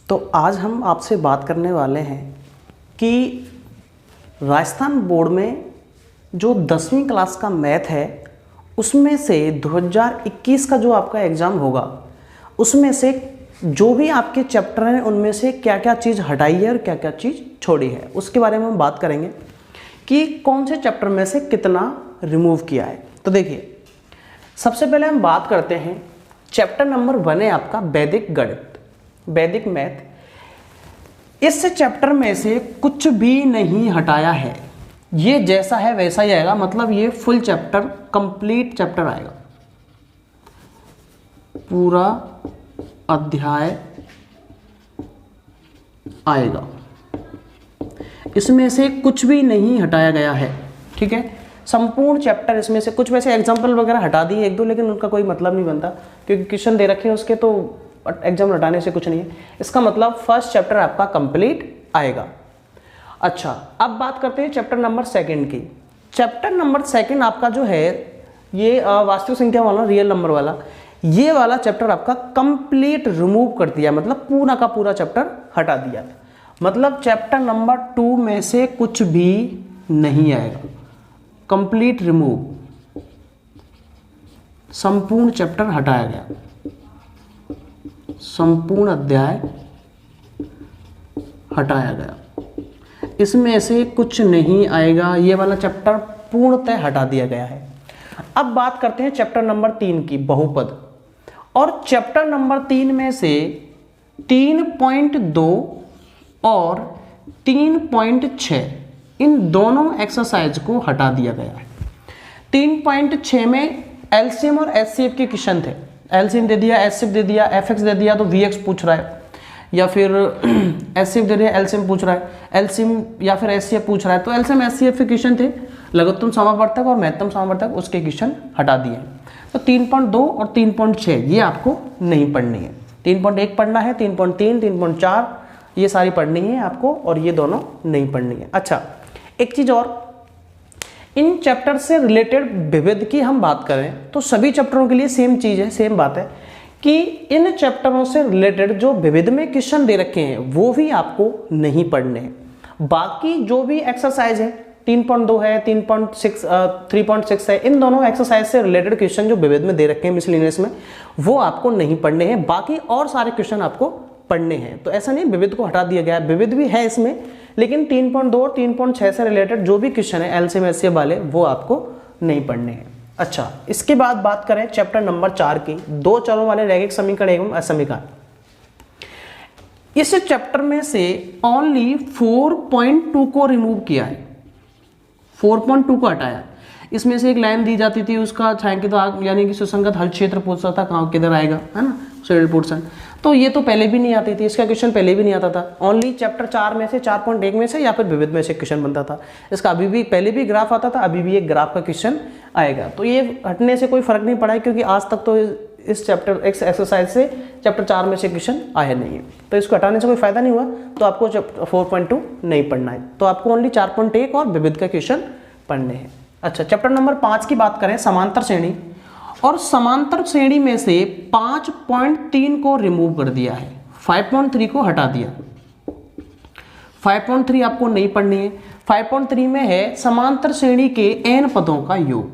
तो आज हम आपसे बात करने वाले हैं कि राजस्थान बोर्ड में जो 10वीं क्लास का मैथ है उसमें से 2021 का जो आपका एग्ज़ाम होगा उसमें से जो भी आपके चैप्टर हैं उनमें से क्या क्या चीज़ हटाई है और क्या क्या चीज़ छोड़ी है उसके बारे में हम बात करेंगे कि कौन से चैप्टर में से कितना रिमूव किया है। तो देखिए, सबसे पहले हम बात करते हैं चैप्टर नंबर 1 है आपका वैदिक गणित, वैदिक मैथ। इस चैप्टर में से कुछ भी नहीं हटाया है, ये जैसा है वैसा ही आएगा, मतलब ये फुल चैप्टर, कंप्लीट चैप्टर आएगा, पूरा अध्याय आएगा, इसमें से कुछ भी नहीं हटाया गया है। ठीक है, संपूर्ण चैप्टर, इसमें से कुछ वैसे एग्जाम्पल वगैरह हटा दिए एक दो, लेकिन उनका कोई मतलब नहीं बनता क्योंकि क्वेश्चन दे रखे हैं उसके, तो एग्जाम हटाने से कुछ नहीं है। इसका मतलब फर्स्ट चैप्टर आपका कंप्लीट आएगा। अच्छा, अब बात करते हैं चैप्टर नंबर 2 की। चैप्टर नंबर 2 आपका जो है ये वास्तविक संख्या वाला, रियल नंबर वाला, ये वाला चैप्टर आपका कंप्लीट रिमूव कर दिया, मतलब पूरा का पूरा चैप्टर हटा दिया। मतलब चैप्टर नंबर 2 में से कुछ भी नहीं आएगा, कंप्लीट रिमूव, संपूर्ण चैप्टर हटाया गया, संपूर्ण अध्याय हटाया गया, इसमें से कुछ नहीं आएगा, ये वाला चैप्टर पूर्णतः हटा दिया गया है। अब बात करते हैं चैप्टर नंबर 3 की, बहुपद। और चैप्टर नंबर 3 में से 3.2 और 3.6 इन दोनों एक्सरसाइज को हटा दिया गया है। 3.6 में एलसीएम और एचसीएफ के क्वेश्चन थे, एलसीएम दे दिया, एचसीएफ दे दिया, एफएक्स दे दिया तो वीएक्स पूछ रहा है, या फिर एचसीएफ दे दिया, एलसीएम पूछ रहा है, एलसीएम या फिर एचसीएफ पूछ रहा है, तो एलसीएम एचसीएफ के क्वेश्चन थे, लघुत्तम समावर्तक और महत्तम समावर्तक, उसके क्वेश्चन हटा दिए। तो 3.2 और 3.6 ये आपको नहीं पढ़नी है, 3.1 पढ़ना है, 3.3, 3.4 ये सारी पढ़नी है आपको, और ये दोनों नहीं पढ़नी है। अच्छा, एक चीज और, इन चैप्टर से रिलेटेड विविध की हम बात करें तो सभी चैप्टरों के लिए सेम चीज है, सेम बात है कि इन चैप्टरों से रिलेटेड जो विविध में क्वेश्चन दे रखे हैं वो भी आपको नहीं पढ़ने हैं। बाकी जो भी एक्सरसाइज है, 3.2 है, 3.6 3.6 है, इन दोनों एक्सरसाइज से रिलेटेड क्वेश्चन जो विविध में दे रखे हैं मिसलिनियस में, वो आपको नहीं पढ़ने हैं, बाकी और सारे क्वेश्चन आपको पढ़ने हैं। तो ऐसा नहीं विविध को हटा दिया गया है, विविध भी है इसमें, लेकिन 3.2 और 3.6 से रिलेटेड जो भी क्वेश्चन है एलसीएम एचसीएफ वाले, वो आपको नहीं पढ़ने हैं। अच्छा, इसके बाद बात करें चैप्टर नंबर 4 की, 2 चरों वाले रैखिक समीकरण एवं असमीकरण। इस चैप्टर में से ओनली 4.2 को रिमूव किया है, 4.2 को हटाया। इसमें से एक लाइन दी जाती थी, उसका छायांकित भाग यानी कि सुसंगत हल क्षेत्र पूछता था, कहाँ किधर आएगा, है ना, शेडेड पोर्शन, तो ये तो पहले भी नहीं आती थी, इसका क्वेश्चन पहले भी नहीं आता था। ओनली चैप्टर 4 में से, 4.1 में से या फिर विविध में से क्वेश्चन बनता था। इसका अभी भी, पहले भी ग्राफ आता था, अभी भी एक ग्राफ का क्वेश्चन आएगा। तो ये हटने से कोई फर्क नहीं पड़ा है, क्योंकि आज तक तो इस चैप्टर एक्सरसाइज से चैप्टर 4 में से क्वेश्चन आया नहीं है, तो इसको हटाने से कोई फायदा नहीं हुआ। तो आपको 4.2 नहीं पढ़ना है, तो आपको ओनली 4.1 और विविध का क्वेश्चन पढ़ने हैं। अच्छा, चैप्टर नंबर 5 की बात करें, समांतर श्रेणी। और समांतर श्रेणी में से 5.3 को रिमूव कर दिया है, 5.3 को हटा दिया। 5.3 आपको नहीं पढ़नी है। 5.3 में है समांतर श्रेणी के n पदों का योग,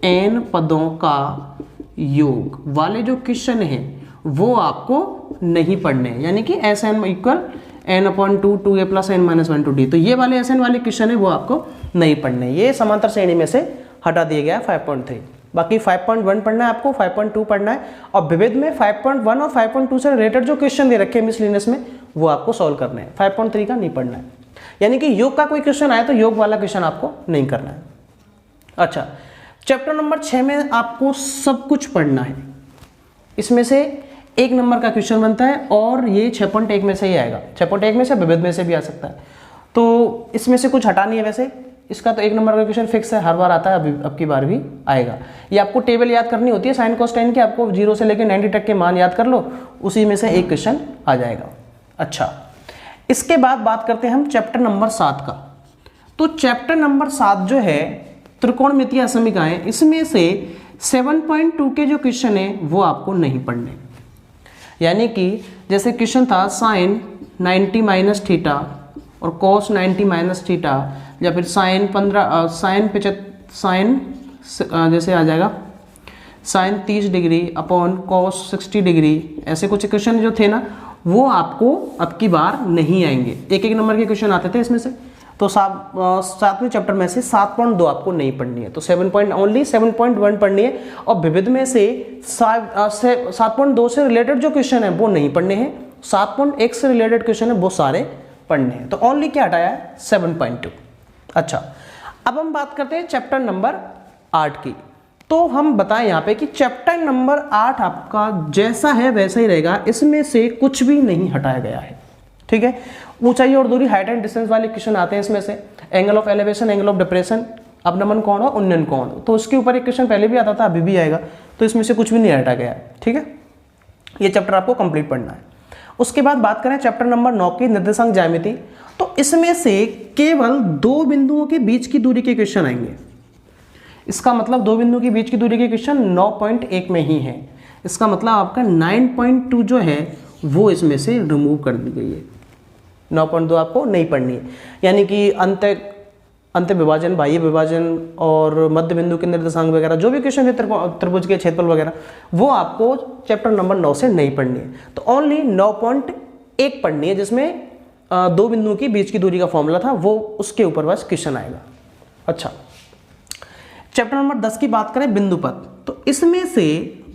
n पदों का योग वाले जो क्वेश्चन है वो आपको नहीं पढ़ने हैं, यानी कि Sn equal n/2 2a + n - 1 2d, तो ये वाले Sn वाले क्वेश्चन है वो आपको नहीं पढ़ने, ये समांतर श्रेणी में से हटा दिया गया है 5.3। बाकी 5.1 पढ़ना है आपको, 5.2 पढ़ना है, और विविध में 5.1 और 5.2 से रिलेटेड जो क्वेश्चन दे रखे हैं मिसलिनियस में वो आपको सॉल्व करने हैं, 5.3 का नहीं पढ़ना है। यानी कि योग का कोई क्वेश्चन आए तो योग वाला क्वेश्चन आपको नहीं करना है। अच्छा, चैप्टर नंबर 6 में आपको सब कुछ पढ़ना है, इसमें से 1 नंबर का क्वेश्चन बनता है, और ये 6.1 में से ही आएगा, 6.1 में से, विविध में से भी आ सकता है, तो इसमें से कुछ हटा नहीं है। वैसे इसका तो 1 नंबर का क्वेश्चन फिक्स है, हर बार आता है, अब की बार भी आएगा। ये आपको टेबल याद करनी होती है साइन कोस टेन की, आपको 0 से लेकर 90 तक के मान याद कर लो, उसी में से एक क्वेश्चन आ जाएगा। अच्छा, इसके बाद बात करते हैं हम चैप्टर नंबर 7 का। तो चैप्टर नंबर 7 जो है त्रिकोणमितीय असमीकरण, इसमें से 7.2 के जो क्वेश्चन है वो आपको नहीं पढ़ने, यानी कि जैसे क्वेश्चन था साइन 90 माइनस थीटा और कॉस 90 माइनस थीटा, या फिर साइन 15 साइन जैसे आ जाएगा sine 30 degree upon cos 60 degree, ऐसे कुछ क्वेश्चन जो थे ना वो आपको अब की बार नहीं आएंगे। एक एक नंबर के क्वेश्चन आते थे इसमें से। तो 7वें चैप्टर में से 7.2 आपको नहीं पढ़नी है, तो 7.1 पढ़नी है। और विविध में से 7.2 से रिलेटेड जो क्वेश्चन है वो नहीं पढ़ने हैं, 7.1 से रिलेटेड क्वेश्चन है वो सारे पढ़ने हैं। तो ओनली क्या हटाया है? 7.2। अच्छा, अब हम बात करते हैं चैप्टर नंबर 8 की। तो हम बताएं यहाँ पे कि चैप्टर नंबर 8 आपका जैसा है वैसा ही रहेगा, इसमें से कुछ भी नहीं हटाया गया है। ठीक है, ऊंचाई और दूरी, हाइट एंड डिस्टेंस वाले क्वेश्चन आते हैं इसमें से, angle of elevation, angle of depression, अवनमन कोण और उन्नयन कोण, तो उसके ऊपर एक क्वेश्चन पहले भी आता था, अभी भी आएगा। तो इसमें से कुछ भी नहीं हटा गया है। ठीक है, ये चैप्टर आपको कंप्लीट पढ़ना है। उसके बाद बात करें चैप्टर नंबर 9 की निर्देशांक ज्यामिति, तो इसमें से केवल 2 बिंदुओं के बीच की दूरी के क्वेश्चन आएंगे। इसका मतलब 2 बिंदुओं के बीच की दूरी के क्वेश्चन 9.1 में ही है। इसका मतलब आपका 9.2 जो है वो इसमें से रिमूव कर दी गई है। 9.2 आपको नहीं पढ़नी है, यानी कि अंत विभाजन, बाह्य विभाजन और मध्य बिंदु के निर्देशांक वगैरह जो भी क्वेश्चन है, त्रिभुज के क्षेत्रफल वगैरह, वो आपको चैप्टर नंबर 9 से नहीं पढ़नी है। तो ओनली 9.1 पढ़नी है, जिसमें 2 बिंदुओं की बीच की दूरी का फॉर्मूला था, वो उसके ऊपर बस क्वेश्चन आएगा। अच्छा, चैप्टर नंबर 10 की बात करें बिंदुपथ, तो इसमें से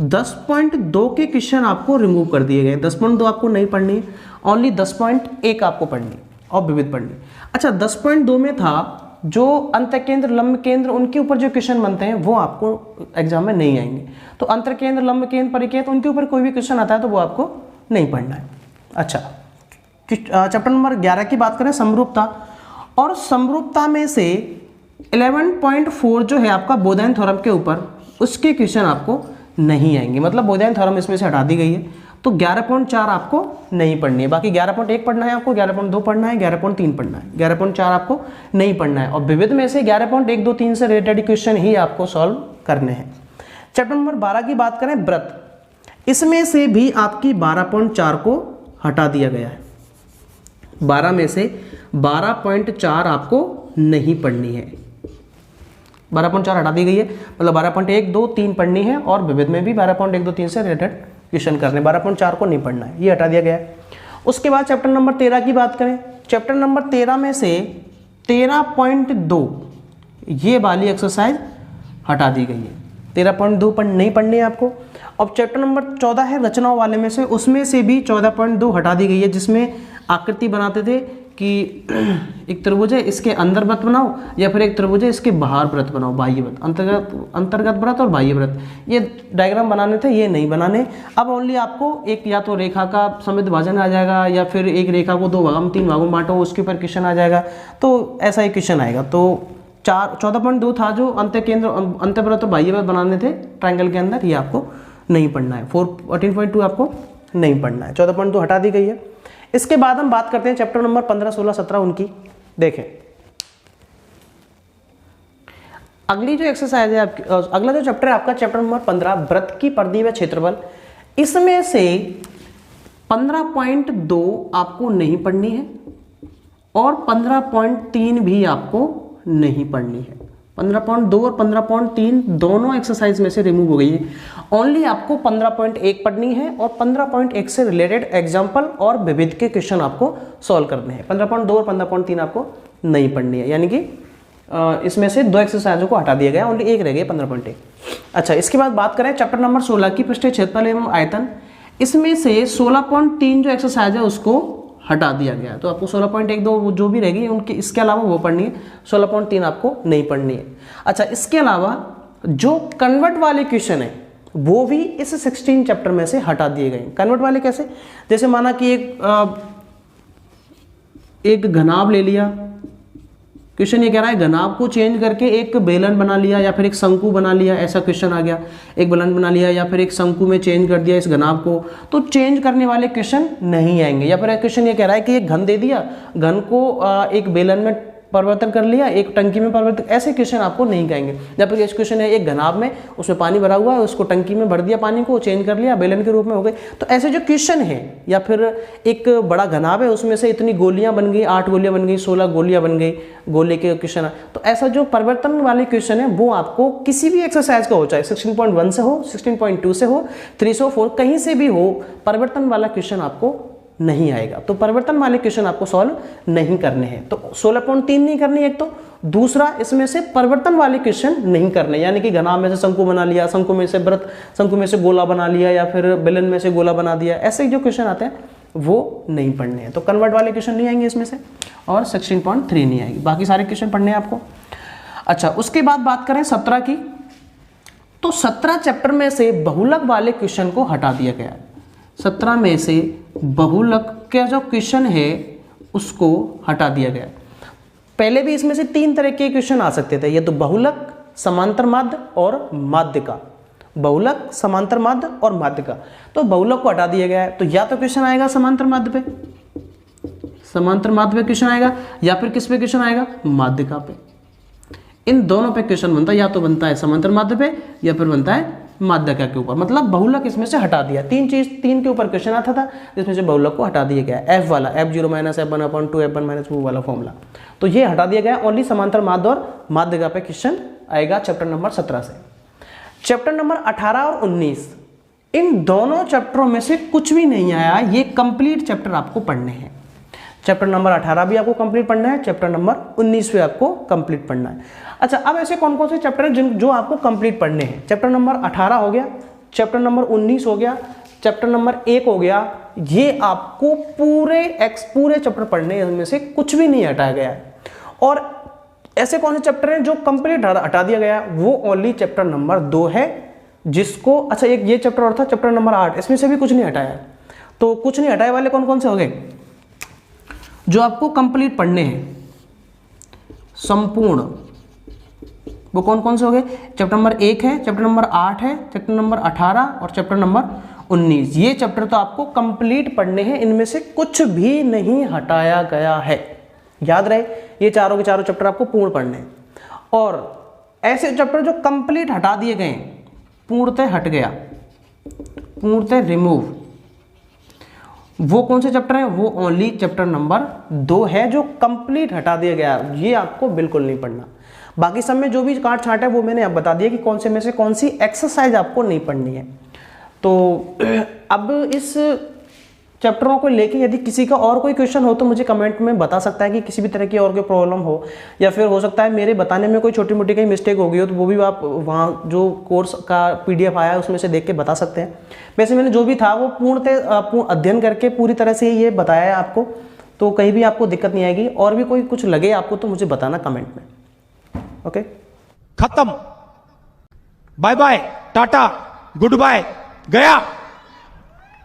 10.2 के क्वेश्चन आपको रिमूव कर दिए गए। 10.2 आपको नहीं पढ़नी है, ओनली 10.1 आपको पढ़नी और विविध पढ़नी। अच्छा, 10.2 में था जो अंत केंद्र, लंब केंद्र, उनके ऊपर जो क्वेश्चन बनते हैं वो आपको एग्जाम में नहीं आएंगे। तो अंतर केंद्र, लंब केंद्र, परिकेंद्र, उनके ऊपर कोई भी क्वेश्चन आता है तो वो आपको नहीं पढ़ना है। अच्छा, चैप्टर नंबर 11 की बात करें समरूपता, और समरूपता में से 11.4 जो है आपका बोधायन थ्योरम के ऊपर, उसके क्वेश्चन आपको नहीं आएंगे, मतलब बोधायन थ्योरम इसमें से हटा दी गई है। तो 11.4 आपको नहीं पढ़नी है, बाकी 11.1 पढ़ना है आपको, 11.2 पढ़ना है, 11.3 पढ़ना है, 11.4 आपको नहीं पढ़ना है। और विविध में से 11.1, 2, 3 से रिलेटेड क्वेश्चन ही आपको सॉल्व करने हैं। चैप्टर नंबर 12 की बात करें व्रत, इसमें से भी आपकी 12.4 को हटा दिया गया है। 12 में से 12.4 आपको नहीं पढ़नी है, 12.4 हटा दी गई है, मतलब 12.1, 2, 3 पढ़नी है, और विविध में भी 12.1, 2, 3 से रिलेटेड क्वेश्चन करने, 12.4 को नहीं पढ़ना है, ये हटा दिया गया है। उसके बाद चैप्टर नंबर 13 की बात करें, चैप्टर नंबर 13 में से 13.2 ये वाली एक्सरसाइज हटा दी गई है, 13.2 नहीं पढ़नी है आपको। अब चैप्टर नंबर 14 है रचनाओं वाले में से, उसमें से भी 14.2 हटा दी गई है, जिसमें आकृति बनाते थे कि एक त्रिभुज है, इसके अंदर व्रत बनाओ, या फिर एक त्रिभुज है, इसके बाहर व्रत बनाओ, बाह्य व्रत, अंतर्गत व्रत और बाह्य व्रत, ये डायग्राम बनाने थे, ये नहीं बनाने। अब ओनली आपको एक या तो रेखा का सममित भाजन आ जाएगा, या फिर एक रेखा को 2 भागों में 3 भागों में बांटो, उसके ऊपर क्वेश्चन आ जाएगा, तो ऐसा ही क्वेश्चन आएगा। तो 14.2 था जो अंतर्व्रत और बाह्य व्रत बनाने थे ट्रायंगल के अंदर, ये आपको नहीं पढ़ना है। 14.2 आपको नहीं पढ़ना है, 14.2 हटा दी गई है। इसके बाद हम बात करते हैं चैप्टर नंबर 15, 16, 17 उनकी। देखें, अगली जो एक्सरसाइज है आपकी, अगला जो चैप्टर है आपका चैप्टर नंबर 15 व्रत की परिधि व क्षेत्रफल, इसमें से 15.2 आपको नहीं पढ़नी है और 15.3 भी आपको नहीं पढ़नी है। 15.2 और 15.3 दोनों एक्सरसाइज में से रिमूव हो गई है, ओनली आपको 15.1 पढ़नी है और 15.1 से रिलेटेड एग्जाम्पल और विविध के क्वेश्चन आपको सॉल्व करने हैं। 15.2 और 15.3 आपको नहीं पढ़नी है, यानी कि इसमें से 2 एक्सरसाइजों को हटा दिया गया, ओनली एक रह गई 15.1। अच्छा, इसके बाद बात करें चैप्टर नंबर 16 की पृष्ठीय क्षेत्रफल एवं आयतन, इसमें से 16.3 जो एक्सरसाइज है उसको हटा दिया गया है, तो आपको 16.1, 2 जो भी रहेगी उनके, इसके अलावा वो पढ़नी है, 16.3 आपको नहीं पढ़नी है। अच्छा, इसके अलावा जो कन्वर्ट वाले क्वेश्चन है वो भी इस 16 चैप्टर में से हटा दिए गए। कन्वर्ट वाले कैसे, जैसे माना कि एक घनाभ ले लिया, क्वेश्चन ये कह रहा है घनाभ को चेंज करके एक बेलन बना लिया या फिर एक शंकु बना लिया, ऐसा क्वेश्चन आ गया। एक बेलन बना लिया या फिर एक शंकु में चेंज कर दिया इस घनाभ को, तो चेंज करने वाले क्वेश्चन नहीं आएंगे। या फिर क्वेश्चन ये कह रहा है कि एक घन दे दिया, घन को एक बेलन में परिवर्तन कर लिया, एक टंकी में परिवर्तन, ऐसे क्वेश्चन आपको नहीं कहेंगे। जब तक क्वेश्चन है एक घनाभ में, उसमें पानी भरा हुआ है, उसको टंकी में भर दिया, पानी को चेंज कर लिया, बेलन के रूप में हो गई। तो ऐसे जो क्वेश्चन है, या फिर एक बड़ा घनाभ है, उसमें से इतनी गोलियां बन गई, 8 गोलियां बन गई, 16 गोलियां बन गई, गोले के क्वेश्चन है। तो ऐसा जो परिवर्तन वाले क्वेश्चन है वो आपको किसी भी एक्सरसाइज का हो, चाहे 16.1 से हो, 16.2 से हो, 304 कहीं से भी हो, परिवर्तन वाला क्वेश्चन आपको नहीं आएगा। तो परिवर्तन वाले क्वेश्चन आपको सॉल्व नहीं करने हैं। तो 16.3 नहीं करनी एक, तो दूसरा इसमें से परिवर्तन वाले क्वेश्चन नहीं करने, यानी कि घनाभ में से शंकु बना लिया, शंकु में से वृत्त, शंकु में से गोला बना लिया, या फिर बेलन में से गोला बना दिया, ऐसे जो क्वेश्चन आते हैं वो नहीं पढ़ने हैं। तो कन्वर्ट वाले क्वेश्चन नहीं आएंगे इसमें से, और 16.3 नहीं आएगी, बाकी सारे क्वेश्चन पढ़ने हैं आपको। अच्छा, उसके बाद बात करें 17 की, तो 17 चैप्टर में से बहुलक वाले क्वेश्चन को हटा दिया गया है। 17 में से बहुलक का जो क्वेश्चन है उसको हटा दिया गया। पहले भी इसमें से 3 तरह के क्वेश्चन आ सकते थे, ये तो बहुलक, समांतर माध्य और माध्यिका। बहुलक, समांतर माध्य और माध्यिका। तो बहुलक को हटा दिया गया है, तो या तो क्वेश्चन आएगा समांतर माध्य पे, समांतर माध्य पे क्वेश्चन आएगा, या फिर किस पे क्वेश्चन आएगा, माध्यिका पे। इन दोनों पे क्वेश्चन बनता है, या तो बनता है समांतर माध्य पे, या फिर बनता है माध्यिका के ऊपर। मतलब बहुलक इसमें से हटा दिया। 3 के ऊपर क्वेश्चन आता था, जिसमें से बहुलक को हटा दिया गया। एफ वाला, F0 - F1/2 F1 - 2 वाला फॉर्मूला, तो ये हटा दिया गया। ओनली समांतर माध्य और माध्यिका पे क्वेश्चन आएगा चैप्टर नंबर 17 से। चैप्टर नंबर 18 और 19, इन दोनों चैप्टरों में से कुछ भी नहीं आया। ये कंप्लीट चैप्टर आपको पढ़ने हैं। चैप्टर नंबर 18 भी आपको कंप्लीट पढ़ना है, चैप्टर नंबर 19 भी आपको कंप्लीट पढ़ना है। अच्छा, अब ऐसे कौन कौन से चैप्टर हैं जो आपको कंप्लीट पढ़ने हैं? चैप्टर नंबर 18 हो गया, चैप्टर नंबर 19 हो गया, चैप्टर नंबर 1 हो गया। ये आपको पूरे चैप्टर पढ़ने हैं, इनमें से कुछ भी नहीं हटाया गया है। और ऐसे कौन से चैप्टर हैं जो कंप्लीट हटा दिया गया? वो ओनली चैप्टर नंबर 2 है, जिसको, अच्छा एक ये चैप्टर और था चैप्टर नंबर 8, इसमें से भी कुछ नहीं हटाया है। तो कुछ नहीं हटाए वाले कौन कौन से हो गए जो आपको कंप्लीट पढ़ने हैं संपूर्ण? वो कौन कौन से हो गए? चैप्टर नंबर 1 है, चैप्टर नंबर 8 है, चैप्टर नंबर 18 और चैप्टर नंबर 19। ये चैप्टर तो आपको कंप्लीट पढ़ने हैं, इनमें से कुछ भी नहीं हटाया गया है। याद रहे, ये चारों के चारों चैप्टर आपको पूर्ण पढ़ने हैं। और ऐसे चैप्टर जो कंप्लीट हटा दिए गए, पूर्णतः हट गया, पूर्णतः रिमूव, वो कौन से चैप्टर है? वो ओनली चैप्टर नंबर 2 है जो कंप्लीट हटा दिया गया। ये आपको बिल्कुल नहीं पढ़ना। बाकी सब में जो भी काट छाट है वो मैंने अब बता दिया कि कौन से में से कौन सी एक्सरसाइज आपको नहीं पढ़नी है। तो अब इस चैप्टरों को लेके यदि किसी का और कोई क्वेश्चन हो तो मुझे कमेंट में बता सकता है कि किसी भी तरह की और कोई प्रॉब्लम हो, या फिर हो सकता है मेरे बताने में कोई छोटी मोटी कहीं मिस्टेक हो गई हो, तो वो भी आप वहाँ जो कोर्स का PDF आया है उसमें से देख के बता सकते हैं। वैसे मैंने जो भी था वो पूर्ण अध्ययन करके पूरी तरह से ये बताया है आपको, तो कहीं भी आपको दिक्कत नहीं आएगी। और भी कोई कुछ लगे आपको तो मुझे बताना कमेंट में। ओके, खत्म, bye bye, tata, goodbye, गया।